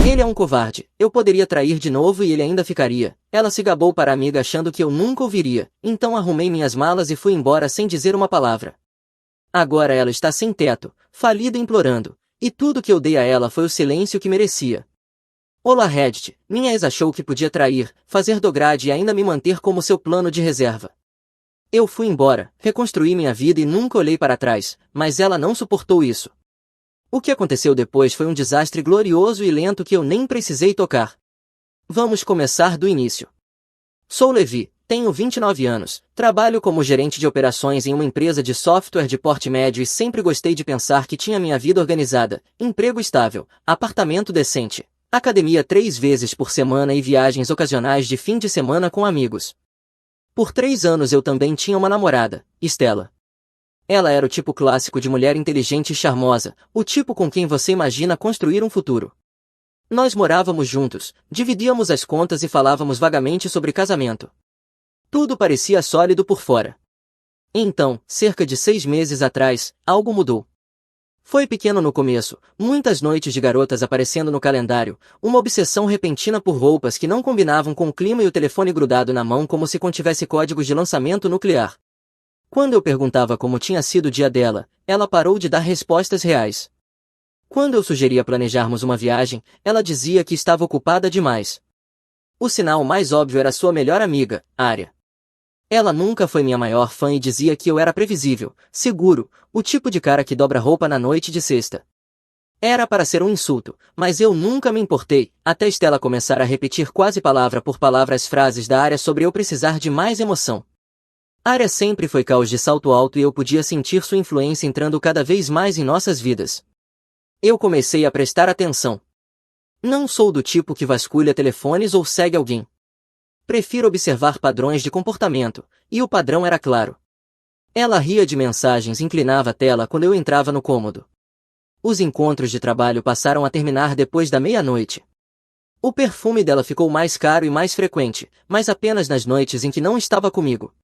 Ele é um covarde. Eu poderia trair de novo e ele ainda ficaria. Ela se gabou para a amiga achando que eu nunca ouviria. Então arrumei minhas malas e fui embora sem dizer uma palavra. Agora ela está sem teto, falida e implorando. E tudo que eu dei a ela foi o silêncio que merecia. Olá Reddit, minha ex achou que podia trair, fazer dograde e ainda me manter como seu plano de reserva. Eu fui embora, reconstruí minha vida e nunca olhei para trás, mas ela não suportou isso. O que aconteceu depois foi um desastre glorioso e lento que eu nem precisei tocar. Vamos começar do início. Sou Levi, tenho 29 anos, trabalho como gerente de operações em uma empresa de software de porte médio e sempre gostei de pensar que tinha minha vida organizada, emprego estável, apartamento decente, academia 3 vezes por semana e viagens ocasionais de fim de semana com amigos. Por 3 anos eu também tinha uma namorada, Stella. Ela era o tipo clássico de mulher inteligente e charmosa, o tipo com quem você imagina construir um futuro. Nós morávamos juntos, dividíamos as contas e falávamos vagamente sobre casamento. Tudo parecia sólido por fora. Então, cerca de 6 meses atrás, algo mudou. Foi pequeno no começo, muitas noites de garotas aparecendo no calendário, uma obsessão repentina por roupas que não combinavam com o clima e o telefone grudado na mão como se contivesse códigos de lançamento nuclear. Quando eu perguntava como tinha sido o dia dela, ela parou de dar respostas reais. Quando eu sugeria planejarmos uma viagem, ela dizia que estava ocupada demais. O sinal mais óbvio era sua melhor amiga, Arya. Ela nunca foi minha maior fã e dizia que eu era previsível, seguro, o tipo de cara que dobra roupa na noite de sexta. Era para ser um insulto, mas eu nunca me importei, até Stella começar a repetir quase palavra por palavra as frases da Arya sobre eu precisar de mais emoção. Arya sempre foi caos de salto alto e eu podia sentir sua influência entrando cada vez mais em nossas vidas. Eu comecei a prestar atenção. Não sou do tipo que vasculha telefones ou segue alguém. Prefiro observar padrões de comportamento, e o padrão era claro. Ela ria de mensagens e inclinava a tela quando eu entrava no cômodo. Os encontros de trabalho passaram a terminar depois da meia-noite. O perfume dela ficou mais caro e mais frequente, mas apenas nas noites em que não estava comigo.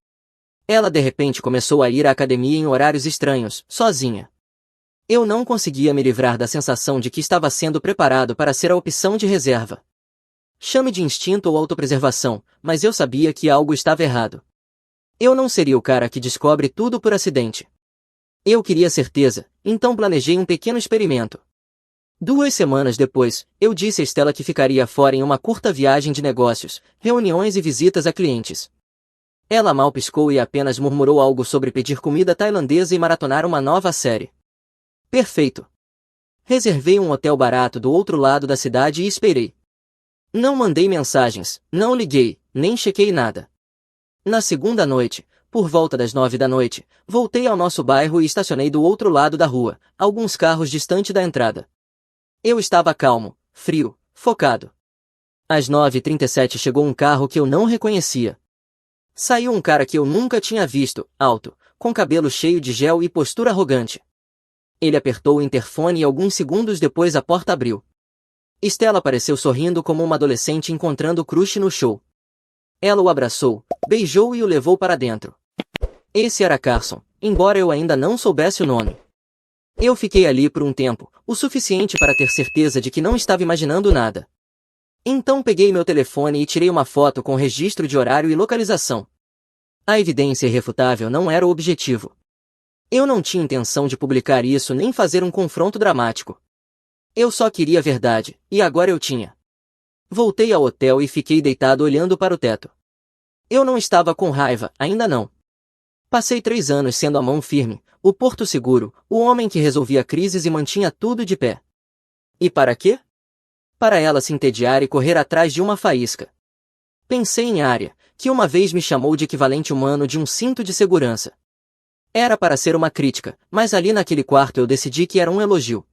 Ela de repente começou a ir à academia em horários estranhos, sozinha. Eu não conseguia me livrar da sensação de que estava sendo preparado para ser a opção de reserva. Chame de instinto ou autopreservação, mas eu sabia que algo estava errado. Eu não seria o cara que descobre tudo por acidente. Eu queria certeza, então planejei um pequeno experimento. 2 semanas depois, eu disse a Stella que ficaria fora em uma curta viagem de negócios, reuniões e visitas a clientes. Ela mal piscou e apenas murmurou algo sobre pedir comida tailandesa e maratonar uma nova série. Perfeito. Reservei um hotel barato do outro lado da cidade e esperei. Não mandei mensagens, não liguei, nem chequei nada. Na segunda noite, por volta das 9 da noite, voltei ao nosso bairro e estacionei do outro lado da rua, alguns carros distante da entrada. Eu estava calmo, frio, focado. Às 9h37 chegou um carro que eu não reconhecia. Saiu um cara que eu nunca tinha visto, alto, com cabelo cheio de gel e postura arrogante. Ele apertou o interfone e alguns segundos depois a porta abriu. Stella apareceu sorrindo como uma adolescente encontrando o crush no show. Ela o abraçou, beijou e o levou para dentro. Esse era Carson, embora eu ainda não soubesse o nome. Eu fiquei ali por um tempo, o suficiente para ter certeza de que não estava imaginando nada. Então peguei meu telefone e tirei uma foto com registro de horário e localização. A evidência irrefutável não era o objetivo. Eu não tinha intenção de publicar isso nem fazer um confronto dramático. Eu só queria a verdade, e agora eu tinha. Voltei ao hotel e fiquei deitado olhando para o teto. Eu não estava com raiva, ainda não. Passei 3 anos sendo a mão firme, o porto seguro, o homem que resolvia crises e mantinha tudo de pé. E para quê? Para ela se entediar e correr atrás de uma faísca. Pensei em Arya, que uma vez me chamou de equivalente humano de um cinto de segurança. Era para ser uma crítica, mas ali naquele quarto eu decidi que era um elogio.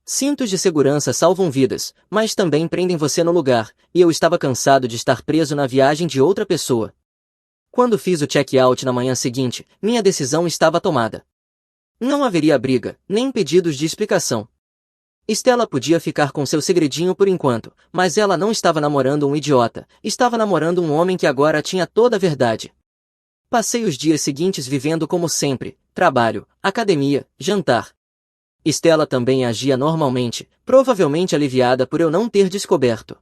Cintos de segurança salvam vidas, mas também prendem você no lugar, e eu estava cansado de estar preso na viagem de outra pessoa. Quando fiz o check-out na manhã seguinte, minha decisão estava tomada. Não haveria briga, nem pedidos de explicação. Stella podia ficar com seu segredinho por enquanto, mas ela não estava namorando um idiota, estava namorando um homem que agora tinha toda a verdade. Passei os dias seguintes vivendo como sempre, trabalho, academia, jantar. Estela também agia normalmente, provavelmente aliviada por eu não ter descoberto.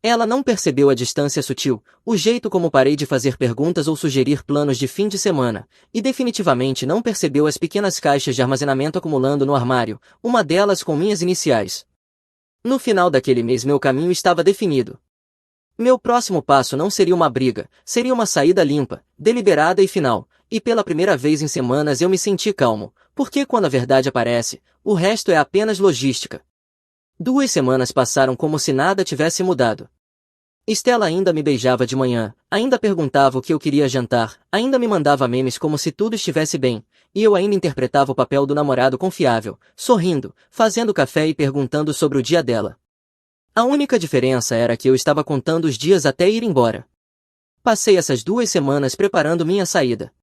Ela não percebeu a distância sutil, o jeito como parei de fazer perguntas ou sugerir planos de fim de semana, e definitivamente não percebeu as pequenas caixas de armazenamento acumulando no armário, uma delas com minhas iniciais. No final daquele mês meu caminho estava definido. Meu próximo passo não seria uma briga, seria uma saída limpa, deliberada e final, e pela primeira vez em semanas eu me senti calmo, porque quando a verdade aparece, o resto é apenas logística. 2 semanas passaram como se nada tivesse mudado. Estela ainda me beijava de manhã, ainda perguntava o que eu queria jantar, ainda me mandava memes como se tudo estivesse bem, e eu ainda interpretava o papel do namorado confiável, sorrindo, fazendo café e perguntando sobre o dia dela. A única diferença era que eu estava contando os dias até ir embora. Passei essas 2 semanas preparando minha saída.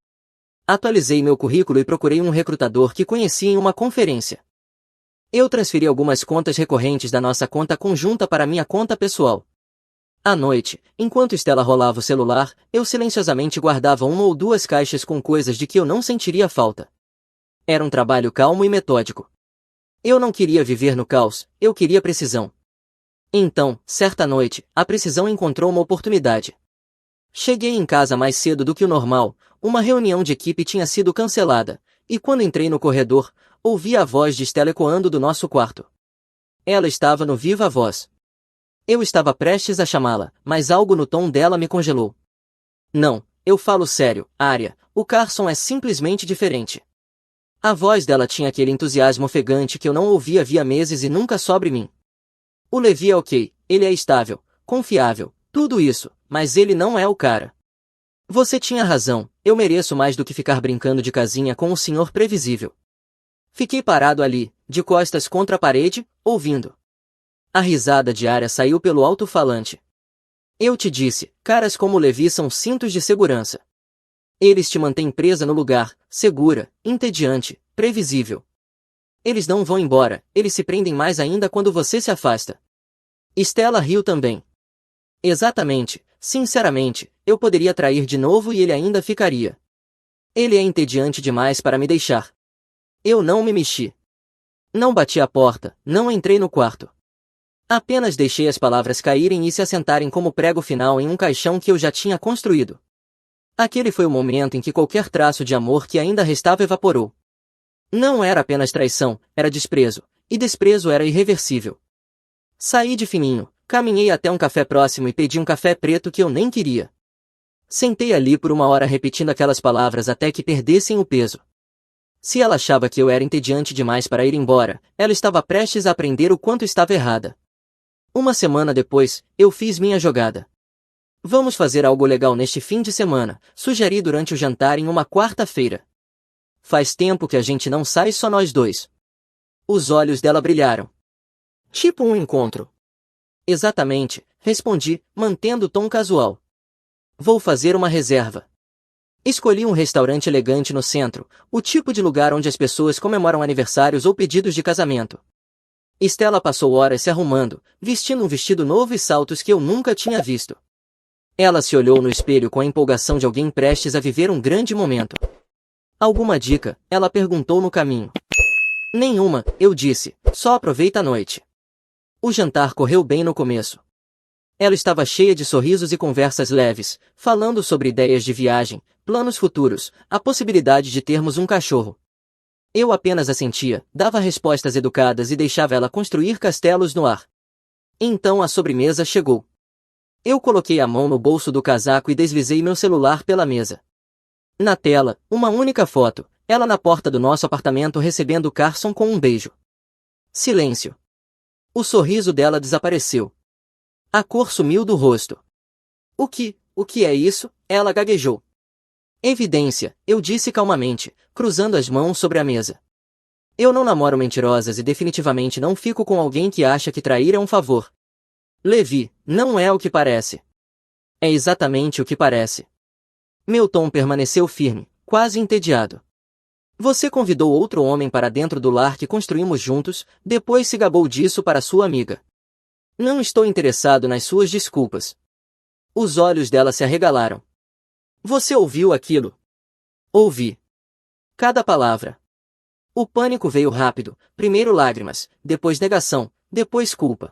Atualizei meu currículo e procurei um recrutador que conheci em uma conferência. Eu transferi algumas contas recorrentes da nossa conta conjunta para minha conta pessoal. À noite, enquanto Estela rolava o celular, eu silenciosamente guardava 1 ou 2 caixas com coisas de que eu não sentiria falta. Era um trabalho calmo e metódico. Eu não queria viver no caos, eu queria precisão. Então, certa noite, a precisão encontrou uma oportunidade. Cheguei em casa mais cedo do que o normal, uma reunião de equipe tinha sido cancelada, e quando entrei no corredor, ouvi a voz de Estela ecoando do nosso quarto. Ela estava no viva voz. Eu estava prestes a chamá-la, mas algo no tom dela me congelou. Não, eu falo sério, Arya, o Carson é simplesmente diferente. A voz dela tinha aquele entusiasmo ofegante que eu não ouvia havia meses e nunca sobre mim. O Levi é ok, ele é estável, confiável, tudo isso, mas ele não é o cara. Você tinha razão, eu mereço mais do que ficar brincando de casinha com o senhor previsível. Fiquei parado ali, de costas contra a parede, ouvindo. A risada de Arya saiu pelo alto-falante. Eu te disse, caras como o Levi são cintos de segurança. Eles te mantêm presa no lugar, segura, entediante, previsível. Eles não vão embora, eles se prendem mais ainda quando você se afasta. Estela riu também. Exatamente, sinceramente, eu poderia trair de novo e ele ainda ficaria. Ele é entediante demais para me deixar. Eu não me mexi. Não bati a porta, não entrei no quarto. Apenas deixei as palavras caírem e se assentarem como prego final em um caixão que eu já tinha construído. Aquele foi o momento em que qualquer traço de amor que ainda restava evaporou. Não era apenas traição, era desprezo, e desprezo era irreversível. Saí de fininho, caminhei até um café próximo e pedi um café preto que eu nem queria. Sentei ali por 1 hora repetindo aquelas palavras até que perdessem o peso. Se ela achava que eu era entediante demais para ir embora, ela estava prestes a aprender o quanto estava errada. 1 semana depois, eu fiz minha jogada. Vamos fazer algo legal neste fim de semana, sugeri durante o jantar em uma quarta-feira. Faz tempo que a gente não sai só nós dois. Os olhos dela brilharam. Tipo um encontro. Exatamente, respondi, mantendo o tom casual. Vou fazer uma reserva. Escolhi um restaurante elegante no centro, o tipo de lugar onde as pessoas comemoram aniversários ou pedidos de casamento. Estela passou horas se arrumando, vestindo um vestido novo e saltos que eu nunca tinha visto. Ela se olhou no espelho com a empolgação de alguém prestes a viver um grande momento. Alguma dica? Ela perguntou no caminho. Nenhuma, eu disse, só aproveita a noite. O jantar correu bem no começo. Ela estava cheia de sorrisos e conversas leves, falando sobre ideias de viagem, planos futuros, a possibilidade de termos um cachorro. Eu apenas assentia, dava respostas educadas e deixava ela construir castelos no ar. Então a sobremesa chegou. Eu coloquei a mão no bolso do casaco e deslizei meu celular pela mesa. Na tela, uma única foto, ela na porta do nosso apartamento recebendo Carson com um beijo. Silêncio. O sorriso dela desapareceu. A cor sumiu do rosto. O que é isso? Ela gaguejou. Evidência, eu disse calmamente, cruzando as mãos sobre a mesa. Eu não namoro mentirosas e definitivamente não fico com alguém que acha que trair é um favor. Levi, não é o que parece. É exatamente o que parece. Meu tom permaneceu firme, quase entediado. Você convidou outro homem para dentro do lar que construímos juntos, depois se gabou disso para sua amiga. Não estou interessado nas suas desculpas. Os olhos dela se arregalaram. Você ouviu aquilo? Ouvi. Cada palavra. O pânico veio rápido, primeiro lágrimas, depois negação, depois culpa.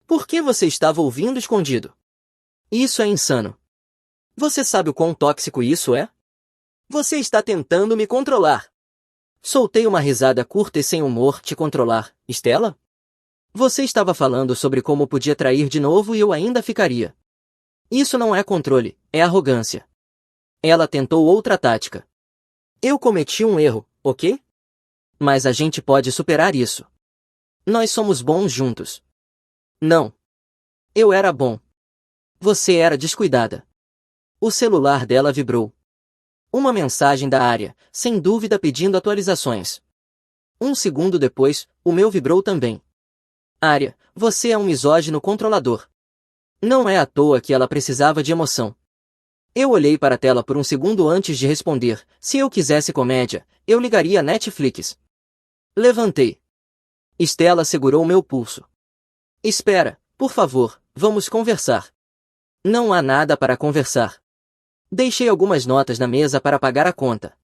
Por que você estava ouvindo escondido? Isso é insano. Você sabe o quão tóxico isso é? Você está tentando me controlar. Soltei uma risada curta e sem humor. Te controlar, Stella? Você estava falando sobre como podia trair de novo e eu ainda ficaria. Isso não é controle, é arrogância. Ela tentou outra tática. Eu cometi um erro, ok? Mas a gente pode superar isso. Nós somos bons juntos. Não. Eu era bom. Você era descuidada. O celular dela vibrou. Uma mensagem da área, sem dúvida pedindo atualizações. Um segundo depois, o meu vibrou também. Área, você é um misógino controlador. Não é à toa que ela precisava de emoção. Eu olhei para a tela por um segundo antes de responder. Se eu quisesse comédia, eu ligaria a Netflix. Levantei. Stella segurou meu pulso. Espera, por favor, vamos conversar. Não há nada para conversar. Deixei algumas notas na mesa para pagar a conta.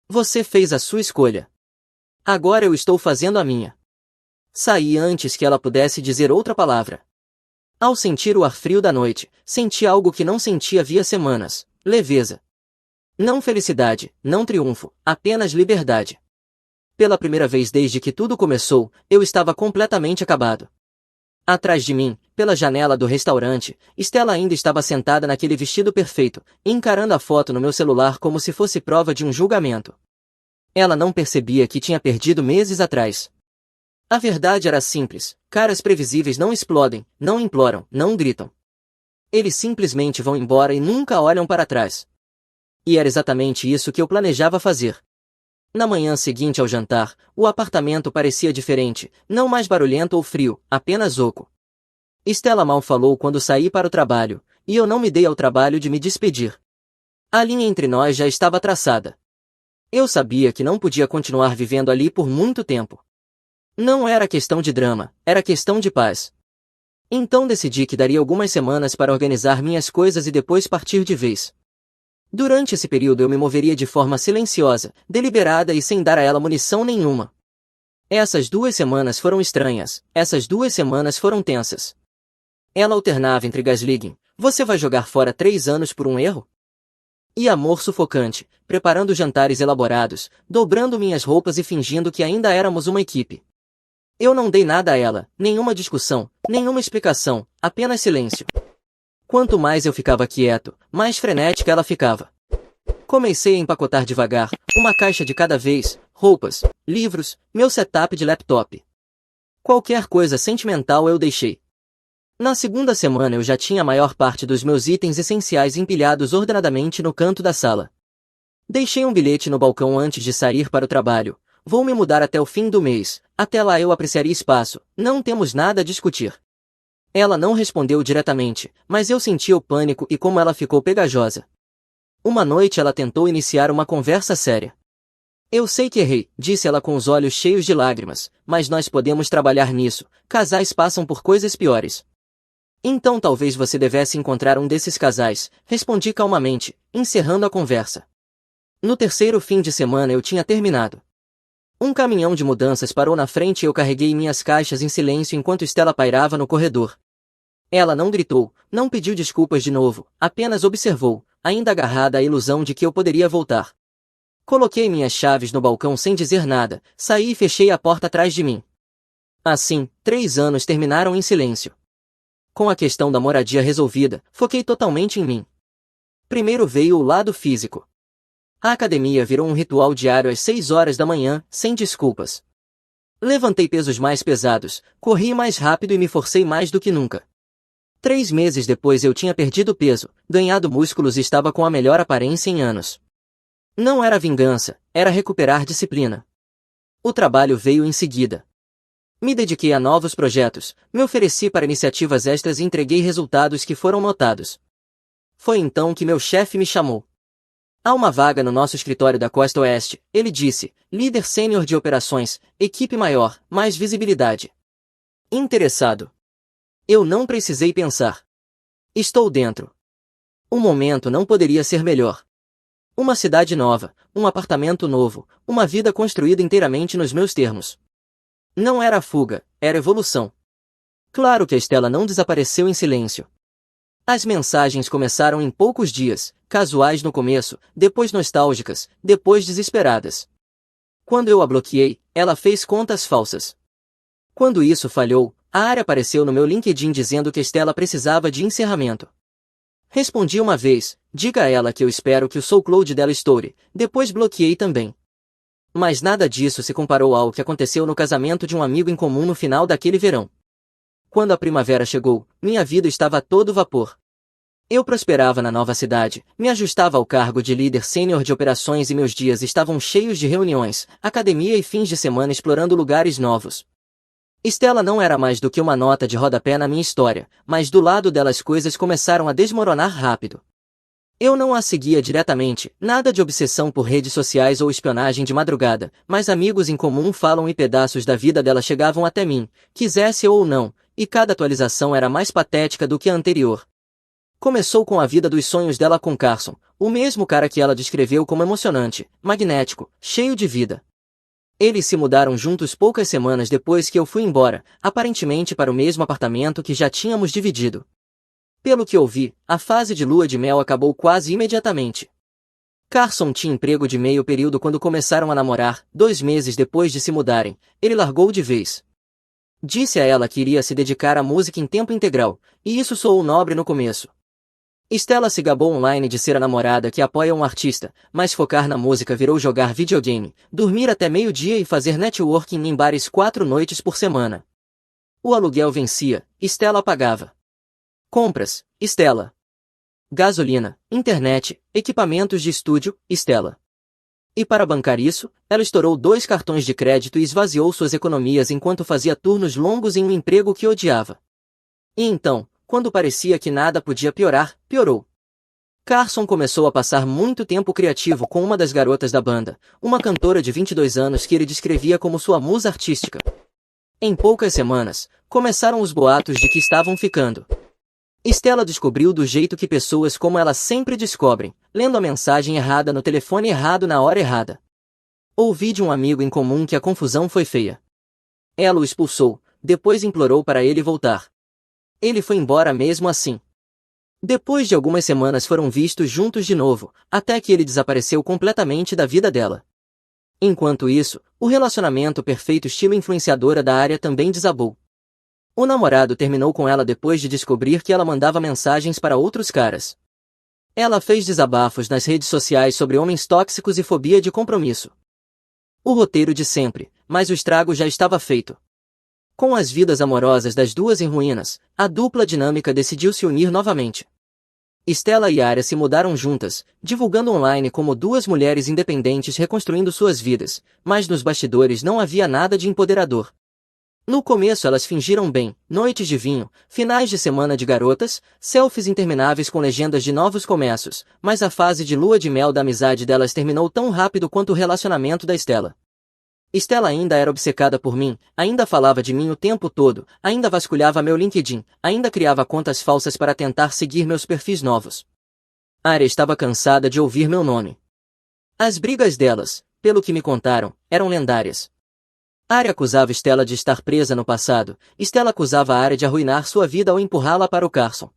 Você fez a sua escolha. Agora eu estou fazendo a minha. Saí antes que ela pudesse dizer outra palavra. Ao sentir o ar frio da noite, senti algo que não sentia havia semanas: leveza. Não felicidade, não triunfo, apenas liberdade. Pela primeira vez desde que tudo começou, eu estava completamente acabado. Atrás de mim, pela janela do restaurante, Stella ainda estava sentada naquele vestido perfeito, encarando a foto no meu celular como se fosse prova de um julgamento. Ela não percebia que tinha perdido meses atrás. A verdade era simples: caras previsíveis não explodem, não imploram, não gritam. Eles simplesmente vão embora e nunca olham para trás. E era exatamente isso que eu planejava fazer. Na manhã seguinte ao jantar, o apartamento parecia diferente, não mais barulhento ou frio, apenas oco. Stella mal falou quando saí para o trabalho, e eu não me dei ao trabalho de me despedir. A linha entre nós já estava traçada. Eu sabia que não podia continuar vivendo ali por muito tempo. Não era questão de drama, era questão de paz. Então decidi que daria algumas semanas para organizar minhas coisas e depois partir de vez. Durante esse período eu me moveria de forma silenciosa, deliberada e sem dar a ela munição nenhuma. Essas 2 semanas foram estranhas, essas 2 semanas foram tensas. Ela alternava entre gaslighting: você vai jogar fora 3 anos por um erro? E amor sufocante, preparando jantares elaborados, dobrando minhas roupas e fingindo que ainda éramos uma equipe. Eu não dei nada a ela, nenhuma discussão, nenhuma explicação, apenas silêncio. Quanto mais eu ficava quieto, mais frenética ela ficava. Comecei a empacotar devagar, uma caixa de cada vez: roupas, livros, meu setup de laptop. Qualquer coisa sentimental eu deixei. Na segunda semana eu já tinha a maior parte dos meus itens essenciais empilhados ordenadamente no canto da sala. Deixei um bilhete no balcão antes de sair para o trabalho: vou me mudar até o fim do mês, até lá eu apreciaria espaço, não temos nada a discutir. Ela não respondeu diretamente, mas eu senti o pânico e como ela ficou pegajosa. Uma noite ela tentou iniciar uma conversa séria. Eu sei que errei, disse ela com os olhos cheios de lágrimas, mas nós podemos trabalhar nisso, casais passam por coisas piores. Então talvez você devesse encontrar um desses casais, respondi calmamente, encerrando a conversa. No terceiro fim de semana eu tinha terminado. Um caminhão de mudanças parou na frente e eu carreguei minhas caixas em silêncio enquanto Stella pairava no corredor. Ela não gritou, não pediu desculpas de novo, apenas observou, ainda agarrada à ilusão de que eu poderia voltar. Coloquei minhas chaves no balcão sem dizer nada, saí e fechei a porta atrás de mim. Assim, 3 anos terminaram em silêncio. Com a questão da moradia resolvida, foquei totalmente em mim. Primeiro veio o lado físico. A academia virou um ritual diário às 6 horas da manhã, sem desculpas. Levantei pesos mais pesados, corri mais rápido e me forcei mais do que nunca. 3 meses depois eu tinha perdido peso, ganhado músculos e estava com a melhor aparência em anos. Não era vingança, era recuperar disciplina. O trabalho veio em seguida. Me dediquei a novos projetos, me ofereci para iniciativas extras e entreguei resultados que foram notados. Foi então que meu chefe me chamou. Há uma vaga no nosso escritório da Costa Oeste, ele disse: líder sênior de operações, equipe maior, mais visibilidade. Interessado. Eu não precisei pensar. Estou dentro. O momento não poderia ser melhor. Uma cidade nova, um apartamento novo, uma vida construída inteiramente nos meus termos. Não era fuga, era evolução. Claro que a Estela não desapareceu em silêncio. As mensagens começaram em poucos dias, casuais no começo, depois nostálgicas, depois desesperadas. Quando eu a bloqueei, ela fez contas falsas. Quando isso falhou, a Área apareceu no meu LinkedIn dizendo que a Estela precisava de encerramento. Respondi uma vez, diga a ela que eu espero que o SoulCloud dela estoure, depois bloqueei também. Mas nada disso se comparou ao que aconteceu no casamento de um amigo em comum no final daquele verão. Quando a primavera chegou, minha vida estava a todo vapor. Eu prosperava na nova cidade, me ajustava ao cargo de líder sênior de operações e meus dias estavam cheios de reuniões, academia e fins de semana explorando lugares novos. Estela não era mais do que uma nota de rodapé na minha história, mas do lado dela as coisas começaram a desmoronar rápido. Eu não a seguia diretamente, nada de obsessão por redes sociais ou espionagem de madrugada, mas amigos em comum falam e pedaços da vida dela chegavam até mim, quisesse eu ou não, e cada atualização era mais patética do que a anterior. Começou com a vida dos sonhos dela com Carson, o mesmo cara que ela descreveu como emocionante, magnético, cheio de vida. Eles se mudaram juntos poucas semanas depois que eu fui embora, aparentemente para o mesmo apartamento que já tínhamos dividido. Pelo que ouvi, a fase de lua de mel acabou quase imediatamente. Carson tinha emprego de meio período quando começaram a namorar, 2 meses depois de se mudarem, ele largou de vez. Disse a ela que iria se dedicar à música em tempo integral, e isso soou nobre no começo. Estela se gabou online de ser a namorada que apoia um artista, mas focar na música virou jogar videogame, dormir até meio-dia e fazer networking em bares 4 noites por semana. O aluguel vencia, Estela pagava. Compras, Estela. Gasolina, internet, equipamentos de estúdio, Estela. E para bancar isso, ela estourou 2 cartões de crédito e esvaziou suas economias enquanto fazia turnos longos em um emprego que odiava. E então, quando parecia que nada podia piorar, piorou. Carson começou a passar muito tempo criativo com uma das garotas da banda, uma cantora de 22 anos que ele descrevia como sua musa artística. Em poucas semanas, começaram os boatos de que estavam ficando. Estela descobriu do jeito que pessoas como ela sempre descobrem, lendo a mensagem errada no telefone errado na hora errada. Ouvi de um amigo em comum que a confusão foi feia. Ela o expulsou, depois implorou para ele voltar. Ele foi embora mesmo assim. Depois de algumas semanas foram vistos juntos de novo, até que ele desapareceu completamente da vida dela. Enquanto isso, o relacionamento perfeito estilo influenciadora da Área também desabou. O namorado terminou com ela depois de descobrir que ela mandava mensagens para outros caras. Ela fez desabafos nas redes sociais sobre homens tóxicos e fobia de compromisso. O roteiro de sempre, mas o estrago já estava feito. Com as vidas amorosas das duas em ruínas, a dupla dinâmica decidiu se unir novamente. Estela e Área se mudaram juntas, divulgando online como 2 mulheres independentes reconstruindo suas vidas, mas nos bastidores não havia nada de empoderador. No começo elas fingiram bem, noites de vinho, finais de semana de garotas, selfies intermináveis com legendas de novos começos, mas a fase de lua de mel da amizade delas terminou tão rápido quanto o relacionamento da Estela. Estela ainda era obcecada por mim, ainda falava de mim o tempo todo, ainda vasculhava meu LinkedIn, ainda criava contas falsas para tentar seguir meus perfis novos. Área estava cansada de ouvir meu nome. As brigas delas, pelo que me contaram, eram lendárias. Área acusava Estela de estar presa no passado, Estela acusava a Área de arruinar sua vida ao empurrá-la para o Carson.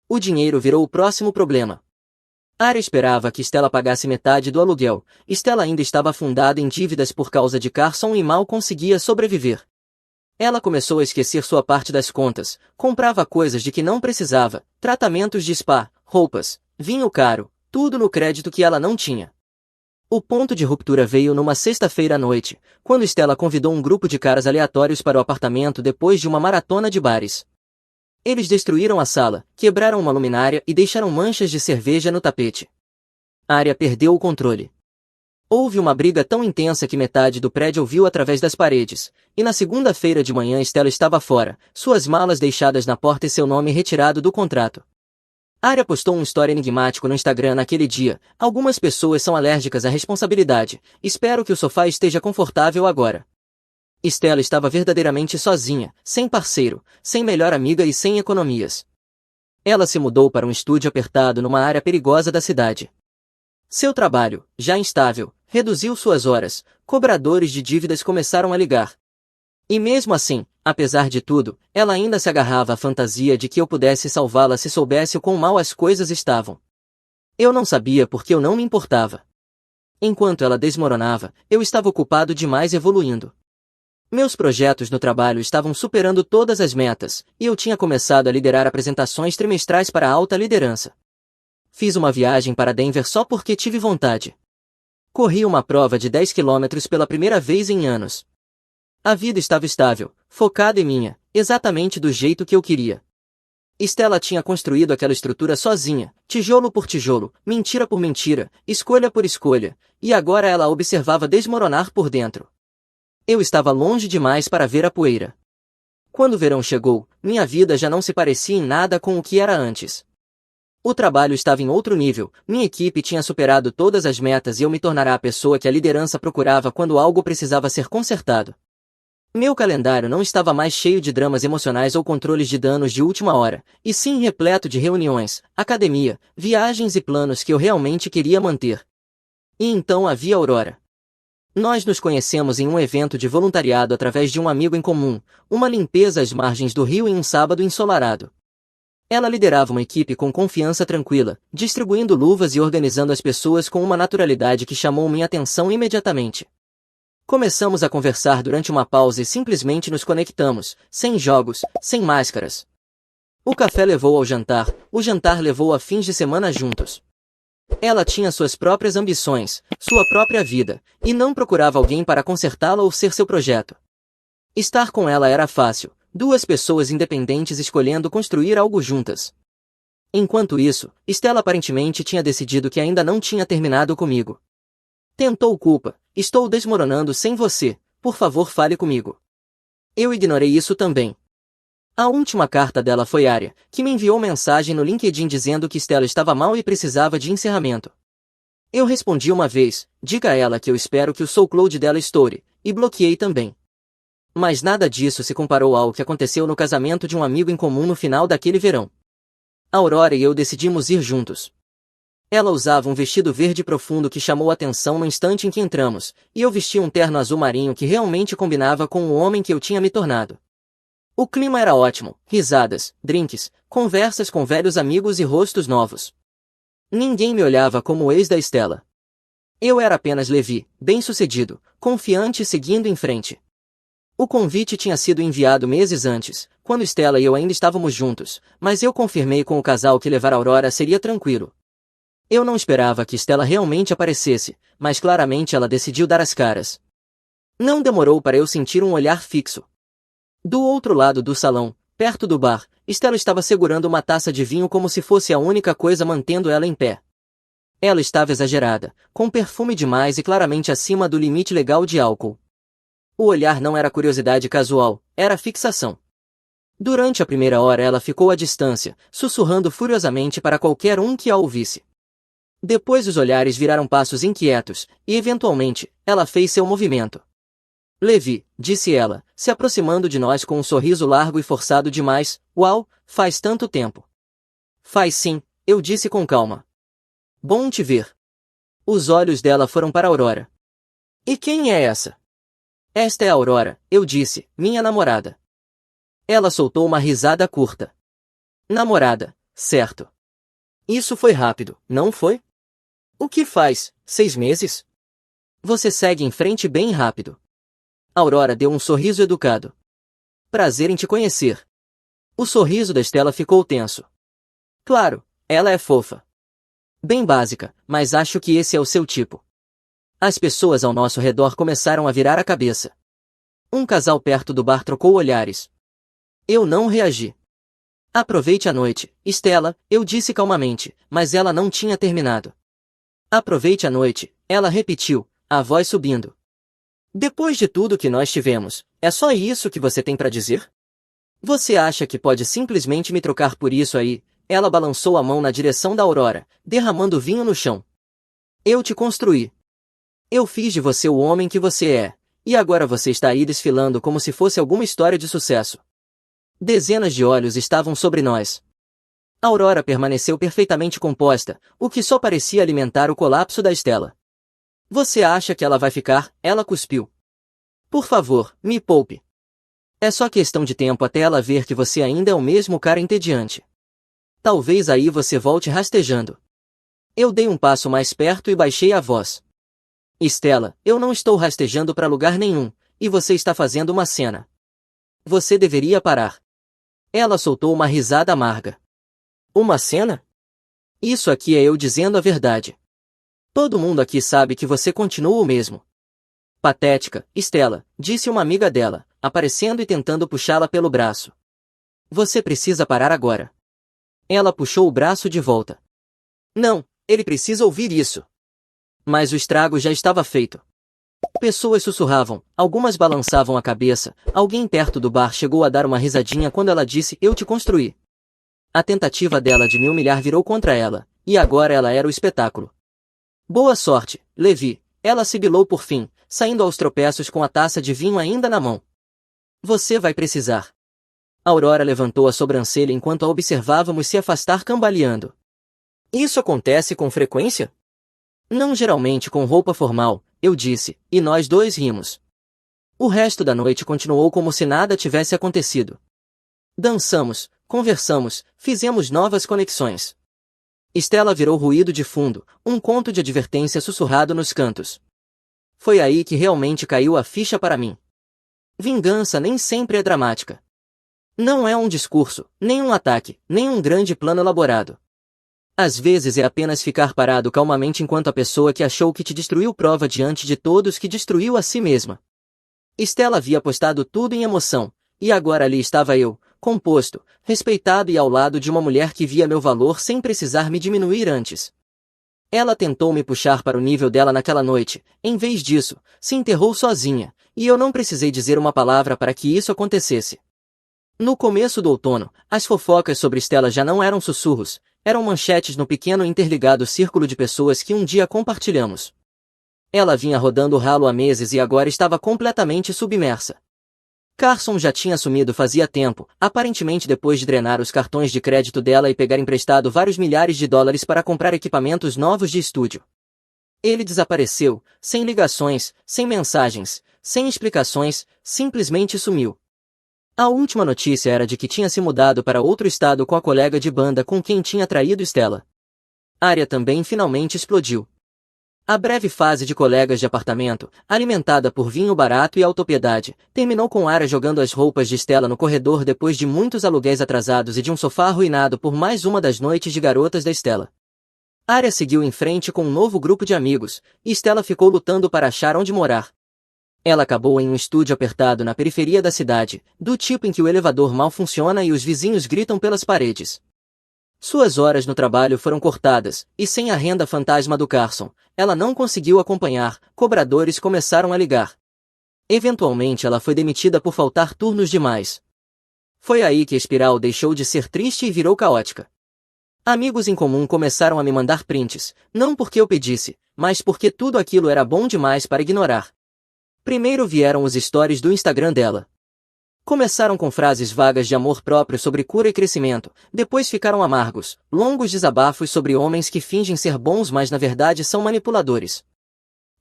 O dinheiro virou o próximo problema. Área esperava que Estela pagasse metade do aluguel. Estela ainda estava afundada em dívidas por causa de Carson e mal conseguia sobreviver. Ela começou a esquecer sua parte das contas, comprava coisas de que não precisava, tratamentos de spa, roupas, vinho caro, tudo no crédito que ela não tinha. O ponto de ruptura veio numa sexta-feira à noite, quando Estela convidou um grupo de caras aleatórios para o apartamento depois de uma maratona de bares. Eles destruíram a sala, quebraram uma luminária e deixaram manchas de cerveja no tapete. Área perdeu o controle. Houve uma briga tão intensa que metade do prédio ouviu através das paredes, e na segunda-feira de manhã Estela estava fora, suas malas deixadas na porta e seu nome retirado do contrato. Área postou um story enigmático no Instagram naquele dia. Algumas pessoas são alérgicas à responsabilidade. Espero que o sofá esteja confortável agora. Estela estava verdadeiramente sozinha, sem parceiro, sem melhor amiga e sem economias. Ela se mudou para um estúdio apertado numa área perigosa da cidade. Seu trabalho, já instável, reduziu suas horas, cobradores de dívidas começaram a ligar. E mesmo assim, apesar de tudo, ela ainda se agarrava à fantasia de que eu pudesse salvá-la se soubesse o quão mal as coisas estavam. Eu não sabia porque eu não me importava. Enquanto ela desmoronava, eu estava ocupado demais evoluindo. Meus projetos no trabalho estavam superando todas as metas, e eu tinha começado a liderar apresentações trimestrais para a alta liderança. Fiz uma viagem para Denver só porque tive vontade. Corri uma prova de 10 quilômetros pela primeira vez em anos. A vida estava estável, focada em minha, exatamente do jeito que eu queria. Stella tinha construído aquela estrutura sozinha, tijolo por tijolo, mentira por mentira, escolha por escolha, e agora ela a observava desmoronar por dentro. Eu estava longe demais para ver a poeira. Quando o verão chegou, minha vida já não se parecia em nada com o que era antes. O trabalho estava em outro nível, minha equipe tinha superado todas as metas e eu me tornara a pessoa que a liderança procurava quando algo precisava ser consertado. Meu calendário não estava mais cheio de dramas emocionais ou controles de danos de última hora, e sim repleto de reuniões, academia, viagens e planos que eu realmente queria manter. E então havia Aurora. Nós nos conhecemos em um evento de voluntariado através de um amigo em comum, uma limpeza às margens do rio em um sábado ensolarado. Ela liderava uma equipe com confiança tranquila, distribuindo luvas e organizando as pessoas com uma naturalidade que chamou minha atenção imediatamente. Começamos a conversar durante uma pausa e simplesmente nos conectamos, sem jogos, sem máscaras. O café levou ao jantar, o jantar levou a fins de semana juntos. Ela tinha suas próprias ambições, sua própria vida, e não procurava alguém para consertá-la ou ser seu projeto. Estar com ela era fácil, duas pessoas independentes escolhendo construir algo juntas. Enquanto isso, Stella aparentemente tinha decidido que ainda não tinha terminado comigo. Tentou culpa, estou desmoronando sem você, por favor fale comigo. Eu ignorei isso também. A última carta dela foi Arya, que me enviou mensagem no LinkedIn dizendo que Stella estava mal e precisava de encerramento. Eu respondi uma vez, diga a ela que eu espero que o SoulCloud dela estoure, e bloqueei também. Mas nada disso se comparou ao que aconteceu no casamento de um amigo em comum no final daquele verão. Aurora e eu decidimos ir juntos. Ela usava um vestido verde profundo que chamou a atenção no instante em que entramos, e eu vestia um terno azul marinho que realmente combinava com o homem que eu tinha me tornado. O clima era ótimo, risadas, drinks, conversas com velhos amigos e rostos novos. Ninguém me olhava como o ex da Stella. Eu era apenas Levi, bem-sucedido, confiante e seguindo em frente. O convite tinha sido enviado meses antes, quando Stella e eu ainda estávamos juntos, mas eu confirmei com o casal que levar Aurora seria tranquilo. Eu não esperava que Stella realmente aparecesse, mas claramente ela decidiu dar as caras. Não demorou para eu sentir um olhar fixo. Do outro lado do salão, perto do bar, Stella estava segurando uma taça de vinho como se fosse a única coisa mantendo ela em pé. Ela estava exagerada, com perfume demais e claramente acima do limite legal de álcool. O olhar não era curiosidade casual, era fixação. Durante a primeira hora ela ficou à distância, sussurrando furiosamente para qualquer um que a ouvisse. Depois os olhares viraram passos inquietos, e eventualmente, ela fez seu movimento. Levi, disse ela, se aproximando de nós com um sorriso largo e forçado demais, uau, faz tanto tempo. Faz sim, eu disse com calma. Bom te ver. Os olhos dela foram para Aurora. E quem é essa? Esta é a Aurora, eu disse, minha namorada. Ela soltou uma risada curta. Namorada, certo. Isso foi rápido, não foi? O que faz, 6 meses? Você segue em frente bem rápido. Aurora deu um sorriso educado. Prazer em te conhecer. O sorriso da Stella ficou tenso. Claro, ela é fofa. Bem básica, mas acho que esse é o seu tipo. As pessoas ao nosso redor começaram a virar a cabeça. Um casal perto do bar trocou olhares. Eu não reagi. Aproveite a noite, Stella, eu disse calmamente, mas ela não tinha terminado. Aproveite a noite, ela repetiu, a voz subindo. Depois de tudo que nós tivemos, é só isso que você tem para dizer? Você acha que pode simplesmente me trocar por isso aí? Ela balançou a mão na direção da Aurora, derramando vinho no chão. Eu te construí. Eu fiz de você o homem que você é, e agora você está aí desfilando como se fosse alguma história de sucesso. Dezenas de olhos estavam sobre nós. Aurora permaneceu perfeitamente composta, o que só parecia alimentar o colapso da Stella. Você acha que ela vai ficar? Ela cuspiu. Por favor, me poupe. É só questão de tempo até ela ver que você ainda é o mesmo cara entediante. Talvez aí você volte rastejando. Eu dei um passo mais perto e baixei a voz. Stella, eu não estou rastejando para lugar nenhum, e você está fazendo uma cena. Você deveria parar. Ela soltou uma risada amarga. Uma cena? Isso aqui é eu dizendo a verdade. Todo mundo aqui sabe que você continua o mesmo. Patética, Stella, disse uma amiga dela, aparecendo e tentando puxá-la pelo braço. Você precisa parar agora. Ela puxou o braço de volta. Não, ele precisa ouvir isso. Mas o estrago já estava feito. Pessoas sussurravam, algumas balançavam a cabeça, alguém perto do bar chegou a dar uma risadinha quando ela disse eu te construí. A tentativa dela de me humilhar virou contra ela, e agora ela era o espetáculo. Boa sorte, Levi, ela sibilou por fim, saindo aos tropeços com a taça de vinho ainda na mão. Você vai precisar. Aurora levantou a sobrancelha enquanto a observávamos se afastar cambaleando. Isso acontece com frequência? Não geralmente com roupa formal, eu disse, e nós dois rimos. O resto da noite continuou como se nada tivesse acontecido. Dançamos, conversamos, fizemos novas conexões. Stella virou ruído de fundo, um conto de advertência sussurrado nos cantos. Foi aí que realmente caiu a ficha para mim. Vingança nem sempre é dramática. Não é um discurso, nem um ataque, nem um grande plano elaborado. Às vezes é apenas ficar parado calmamente enquanto a pessoa que achou que te destruiu prova diante de todos que destruiu a si mesma. Stella havia apostado tudo em emoção, e agora ali estava eu, composto, respeitado e ao lado de uma mulher que via meu valor sem precisar me diminuir antes. Ela tentou me puxar para o nível dela naquela noite, em vez disso, se enterrou sozinha, e eu não precisei dizer uma palavra para que isso acontecesse. No começo do outono, as fofocas sobre Stella já não eram sussurros, eram manchetes no pequeno e interligado círculo de pessoas que um dia compartilhamos. Ela vinha rodando o ralo há meses e agora estava completamente submersa. Carson já tinha sumido fazia tempo, aparentemente depois de drenar os cartões de crédito dela e pegar emprestado vários milhares de dólares para comprar equipamentos novos de estúdio. Ele desapareceu, sem ligações, sem mensagens, sem explicações, simplesmente sumiu. A última notícia era de que tinha se mudado para outro estado com a colega de banda com quem tinha traído Stella. Arya também finalmente explodiu. A breve fase de colegas de apartamento, alimentada por vinho barato e autopiedade, terminou com Arya jogando as roupas de Stella no corredor depois de muitos aluguéis atrasados e de um sofá arruinado por mais uma das noites de garotas da Stella. Arya seguiu em frente com um novo grupo de amigos, e Stella ficou lutando para achar onde morar. Ela acabou em um estúdio apertado na periferia da cidade, do tipo em que o elevador mal funciona e os vizinhos gritam pelas paredes. Suas horas no trabalho foram cortadas, e sem a renda fantasma do Carson, ela não conseguiu acompanhar, cobradores começaram a ligar. Eventualmente ela foi demitida por faltar turnos demais. Foi aí que a espiral deixou de ser triste e virou caótica. Amigos em comum começaram a me mandar prints, não porque eu pedisse, mas porque tudo aquilo era bom demais para ignorar. Primeiro vieram os stories do Instagram dela. Começaram com frases vagas de amor próprio sobre cura e crescimento, depois ficaram amargos, longos desabafos sobre homens que fingem ser bons mas na verdade são manipuladores.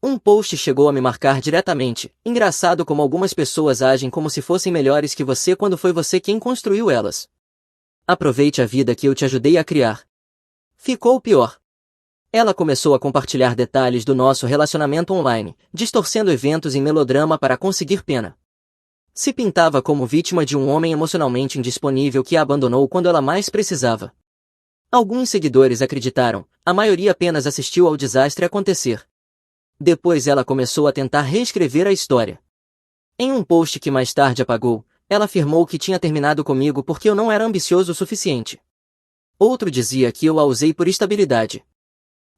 Um post chegou a me marcar diretamente, engraçado como algumas pessoas agem como se fossem melhores que você quando foi você quem construiu elas. Aproveite a vida que eu te ajudei a criar. Ficou pior. Ela começou a compartilhar detalhes do nosso relacionamento online, distorcendo eventos em melodrama para conseguir pena. Se pintava como vítima de um homem emocionalmente indisponível que a abandonou quando ela mais precisava. Alguns seguidores acreditaram, a maioria apenas assistiu ao desastre acontecer. Depois ela começou a tentar reescrever a história. Em um post que mais tarde apagou, ela afirmou que tinha terminado comigo porque eu não era ambicioso o suficiente. Outro dizia que eu a usei por estabilidade.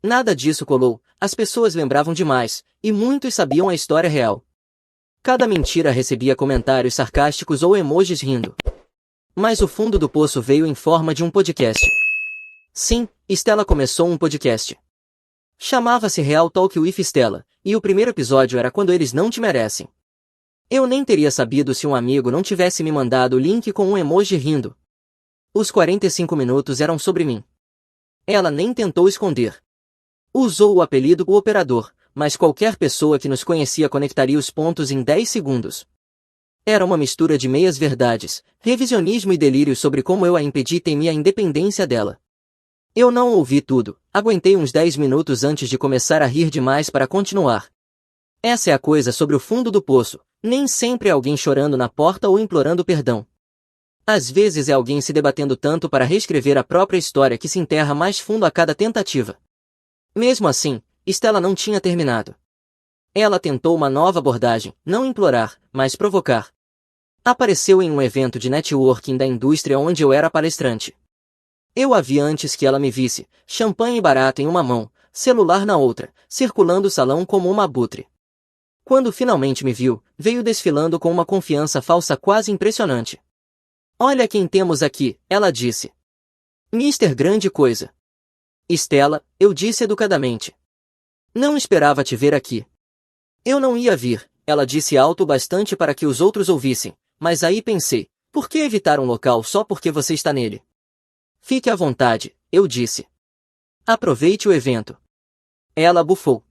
Nada disso colou, as pessoas lembravam demais, e muitos sabiam a história real. Cada mentira recebia comentários sarcásticos ou emojis rindo. Mas o fundo do poço veio em forma de um podcast. Sim, Stella começou um podcast. Chamava-se Real Talk with Stella, e o primeiro episódio era Quando Eles Não Te Merecem. Eu nem teria sabido se um amigo não tivesse me mandado o link com um emoji rindo. Os 45 minutos eram sobre mim. Ela nem tentou esconder. Usou o apelido "o operador", mas qualquer pessoa que nos conhecia conectaria os pontos em 10 segundos. Era uma mistura de meias-verdades, revisionismo e delírio sobre como eu a impedi e temia a independência dela. Eu não ouvi tudo, aguentei uns 10 minutos antes de começar a rir demais para continuar. Essa é a coisa sobre o fundo do poço, nem sempre é alguém chorando na porta ou implorando perdão. Às vezes é alguém se debatendo tanto para reescrever a própria história que se enterra mais fundo a cada tentativa. Mesmo assim, Stella não tinha terminado. Ela tentou uma nova abordagem, não implorar, mas provocar. Apareceu em um evento de networking da indústria onde eu era palestrante. Eu a vi antes que ela me visse, champanhe barato em uma mão, celular na outra, circulando o salão como uma abutre. Quando finalmente me viu, veio desfilando com uma confiança falsa quase impressionante. "Olha quem temos aqui", ela disse. "Mister Grande Coisa." "Stella", eu disse educadamente. "Não esperava te ver aqui." "Eu não ia vir", ela disse alto bastante para que os outros ouvissem, mas aí pensei, por que evitar um local só porque você está nele? "Fique à vontade", eu disse. "Aproveite o evento." Ela bufou.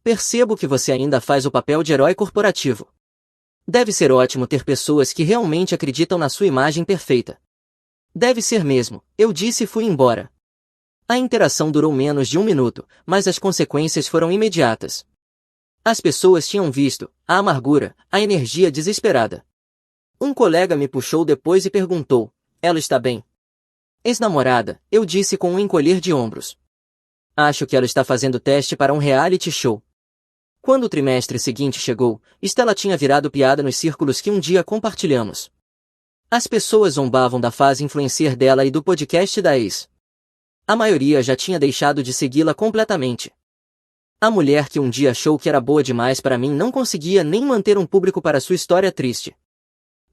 "Percebo que você ainda faz o papel de herói corporativo. Deve ser ótimo ter pessoas que realmente acreditam na sua imagem perfeita." "Deve ser mesmo", eu disse e fui embora. A interação durou menos de 1 minuto, mas as consequências foram imediatas. As pessoas tinham visto a amargura, a energia desesperada. Um colega me puxou depois e perguntou: "Ela está bem?" "Ex-namorada", eu disse com um encolher de ombros. "Acho que ela está fazendo teste para um reality show." Quando o trimestre seguinte chegou, Stella tinha virado piada nos círculos que um dia compartilhamos. As pessoas zombavam da fase influencer dela e do podcast da ex. A maioria já tinha deixado de segui-la completamente. A mulher que um dia achou que era boa demais para mim não conseguia nem manter um público para sua história triste.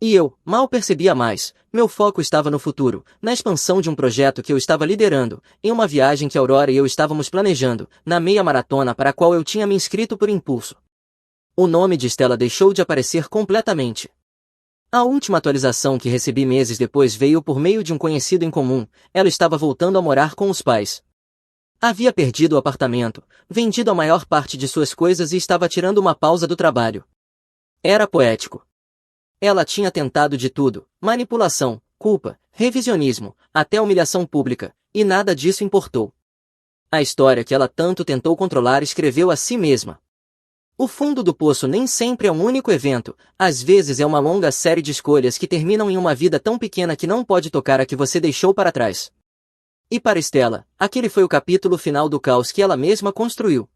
E eu, mal percebia mais, meu foco estava no futuro, na expansão de um projeto que eu estava liderando, em uma viagem que Aurora e eu estávamos planejando, na meia maratona para a qual eu tinha me inscrito por impulso. O nome de Stella deixou de aparecer completamente. A última atualização que recebi meses depois veio por meio de um conhecido em comum. Ela estava voltando a morar com os pais. Havia perdido o apartamento, vendido a maior parte de suas coisas e estava tirando uma pausa do trabalho. Era poético. Ela tinha tentado de tudo: manipulação, culpa, revisionismo, até humilhação pública, e nada disso importou. A história que ela tanto tentou controlar escreveu a si mesma. O fundo do poço nem sempre é um único evento, às vezes é uma longa série de escolhas que terminam em uma vida tão pequena que não pode tocar a que você deixou para trás. E para Stella, aquele foi o capítulo final do caos que ela mesma construiu.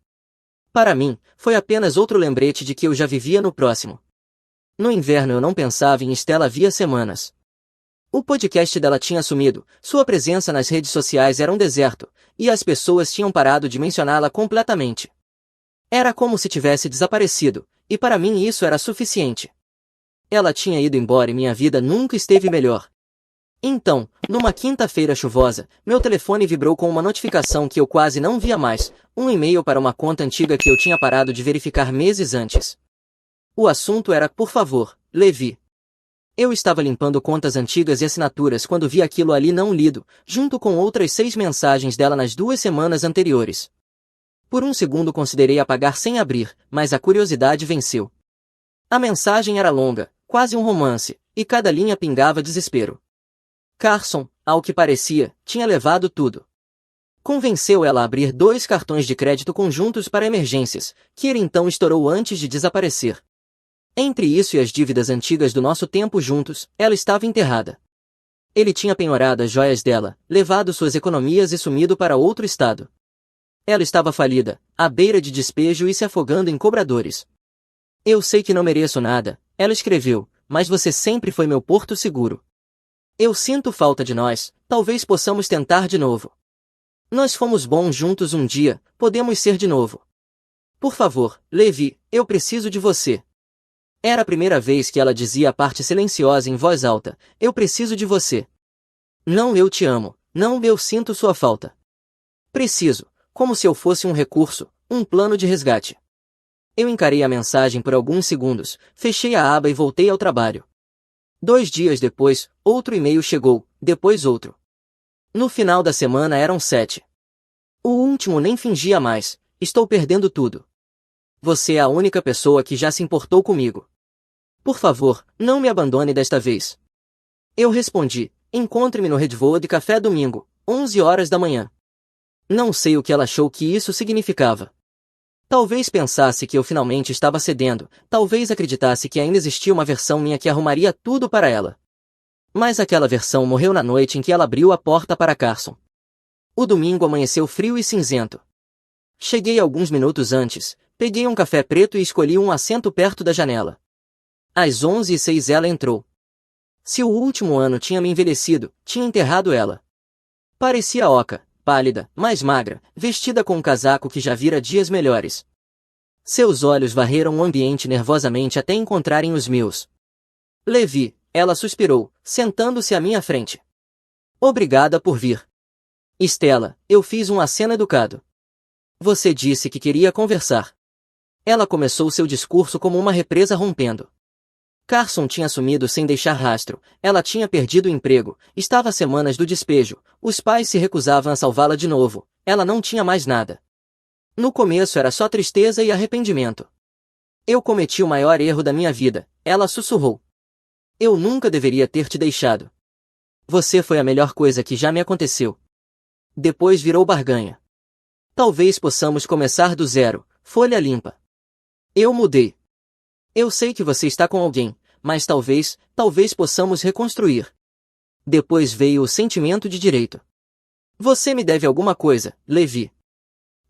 Para mim, foi apenas outro lembrete de que eu já vivia no próximo. No inverno eu não pensava em Stella havia semanas. O podcast dela tinha sumido, sua presença nas redes sociais era um deserto, e as pessoas tinham parado de mencioná-la completamente. Era como se tivesse desaparecido, e para mim isso era suficiente. Ela tinha ido embora e minha vida nunca esteve melhor. Então, numa quinta-feira chuvosa, meu telefone vibrou com uma notificação que eu quase não via mais, um e-mail para uma conta antiga que eu tinha parado de verificar meses antes. O assunto era: "Por favor, Levi." Eu estava limpando contas antigas e assinaturas quando vi aquilo ali não lido, junto com outras 6 mensagens dela nas 2 semanas anteriores. Por um segundo considerei apagar sem abrir, mas a curiosidade venceu. A mensagem era longa, quase um romance, e cada linha pingava desespero. Carson, ao que parecia, tinha levado tudo. Convenceu ela a abrir 2 cartões de crédito conjuntos para emergências, que ele então estourou antes de desaparecer. Entre isso e as dívidas antigas do nosso tempo juntos, ela estava enterrada. Ele tinha penhorado as joias dela, levado suas economias e sumido para outro estado. Ela estava falida, à beira de despejo e se afogando em cobradores. "Eu sei que não mereço nada", ela escreveu, "mas você sempre foi meu porto seguro. Eu sinto falta de nós, talvez possamos tentar de novo. Nós fomos bons juntos um dia, podemos ser de novo. Por favor, Levi, eu preciso de você." Era a primeira vez que ela dizia a parte silenciosa em voz alta: "Eu preciso de você. Não, eu te amo, não, eu sinto sua falta. Preciso", como se eu fosse um recurso, um plano de resgate. Eu encarei a mensagem por alguns segundos, fechei a aba e voltei ao trabalho. 2 dias depois, outro e-mail chegou, depois outro. No final da semana eram 7. O último nem fingia mais. Estou perdendo tudo. Você é a única pessoa que já se importou comigo. Por favor, não me abandone desta vez. Eu respondi, encontre-me no Redwood Café domingo, 11 horas da manhã. Não sei o que ela achou que isso significava. Talvez pensasse que eu finalmente estava cedendo, talvez acreditasse que ainda existia uma versão minha que arrumaria tudo para ela. Mas aquela versão morreu na noite em que ela abriu a porta para Carson. O domingo amanheceu frio e cinzento. Cheguei alguns minutos antes, peguei um café preto e escolhi um assento perto da janela. Às 11h06 ela entrou. Se o último ano tinha me envelhecido, tinha enterrado ela. Parecia oca, pálida, mais magra, vestida com um casaco que já vira dias melhores. Seus olhos varreram o ambiente nervosamente até encontrarem os meus. Levi, ela suspirou, sentando-se à minha frente. Obrigada por vir. Estela, eu fiz um aceno educado. Você disse que queria conversar. Ela começou seu discurso como uma represa rompendo. Carson tinha sumido sem deixar rastro, ela tinha perdido o emprego, estava a semanas do despejo, os pais se recusavam a salvá-la de novo, ela não tinha mais nada. No começo era só tristeza e arrependimento. Eu cometi o maior erro da minha vida, ela sussurrou. Eu nunca deveria ter te deixado. Você foi a melhor coisa que já me aconteceu. Depois virou barganha. Talvez possamos começar do zero, folha limpa. Eu mudei. Eu sei que você está com alguém, mas talvez possamos reconstruir. Depois veio o sentimento de direito. Você me deve alguma coisa, Levi.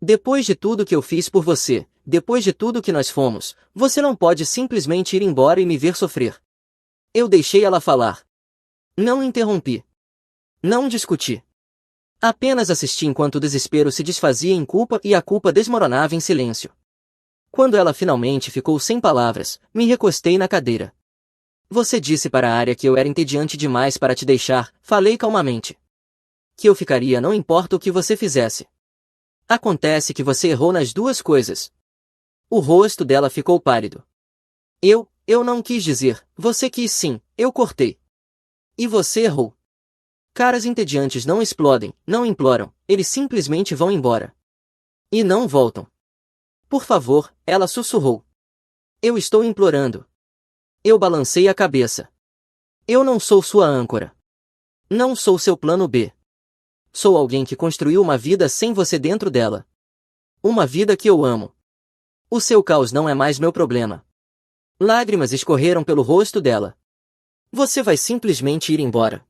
Depois de tudo que eu fiz por você, depois de tudo que nós fomos, você não pode simplesmente ir embora e me ver sofrer. Eu deixei ela falar. Não interrompi. Não discuti. Apenas assisti enquanto o desespero se desfazia em culpa e a culpa desmoronava em silêncio. Quando ela finalmente ficou sem palavras, me recostei na cadeira. Você disse para a área que eu era entediante demais para te deixar, falei calmamente. Que eu ficaria não importa o que você fizesse. Acontece que você errou nas duas coisas. O rosto dela ficou pálido. Eu não quis dizer, você quis sim, eu cortei. E você errou. Caras entediantes não explodem, não imploram, eles simplesmente vão embora. E não voltam. Por favor, ela sussurrou. Eu estou implorando. Eu balancei a cabeça. Eu não sou sua âncora. Não sou seu plano B. Sou alguém que construiu uma vida sem você dentro dela. Uma vida que eu amo. O seu caos não é mais meu problema. Lágrimas escorreram pelo rosto dela. Você vai simplesmente ir embora.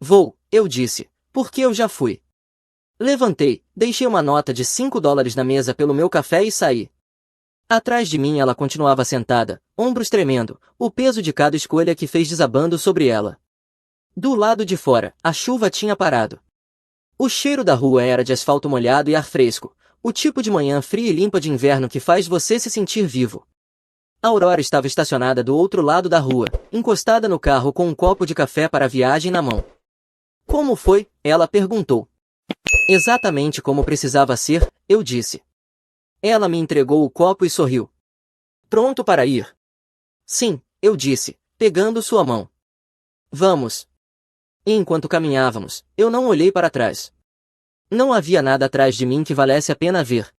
Vou, eu disse, porque eu já fui. Levantei, deixei uma nota de $5 na mesa pelo meu café e saí. Atrás de mim ela continuava sentada, ombros tremendo, o peso de cada escolha que fez desabando sobre ela. Do lado de fora, a chuva tinha parado. O cheiro da rua era de asfalto molhado e ar fresco, o tipo de manhã fria e limpa de inverno que faz você se sentir vivo. A Aurora estava estacionada do outro lado da rua, encostada no carro com um copo de café para a viagem na mão. Como foi? Ela perguntou. Exatamente como precisava ser, eu disse. Ela me entregou o copo e sorriu. Pronto para ir? Sim, eu disse, pegando sua mão. Vamos. E enquanto caminhávamos, eu não olhei para trás. Não havia nada atrás de mim que valesse a pena ver.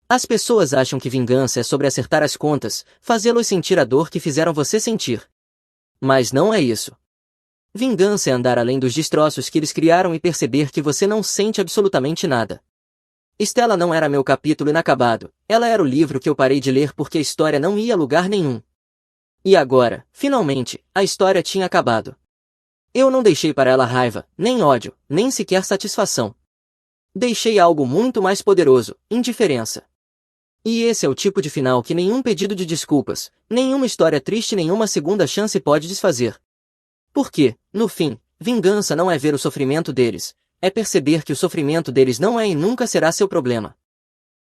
As pessoas acham que vingança é sobre acertar as contas, fazê-los sentir a dor que fizeram você sentir. Mas não é isso. Vingança é andar além dos destroços que eles criaram e perceber que você não sente absolutamente nada. Estela não era meu capítulo inacabado, ela era o livro que eu parei de ler porque a história não ia a lugar nenhum. E agora, finalmente, a história tinha acabado. Eu não deixei para ela raiva, nem ódio, nem sequer satisfação. Deixei algo muito mais poderoso, indiferença. E esse é o tipo de final que nenhum pedido de desculpas, nenhuma história triste, nenhuma segunda chance pode desfazer. Porque, no fim, vingança não é ver o sofrimento deles, é perceber que o sofrimento deles não é e nunca será seu problema.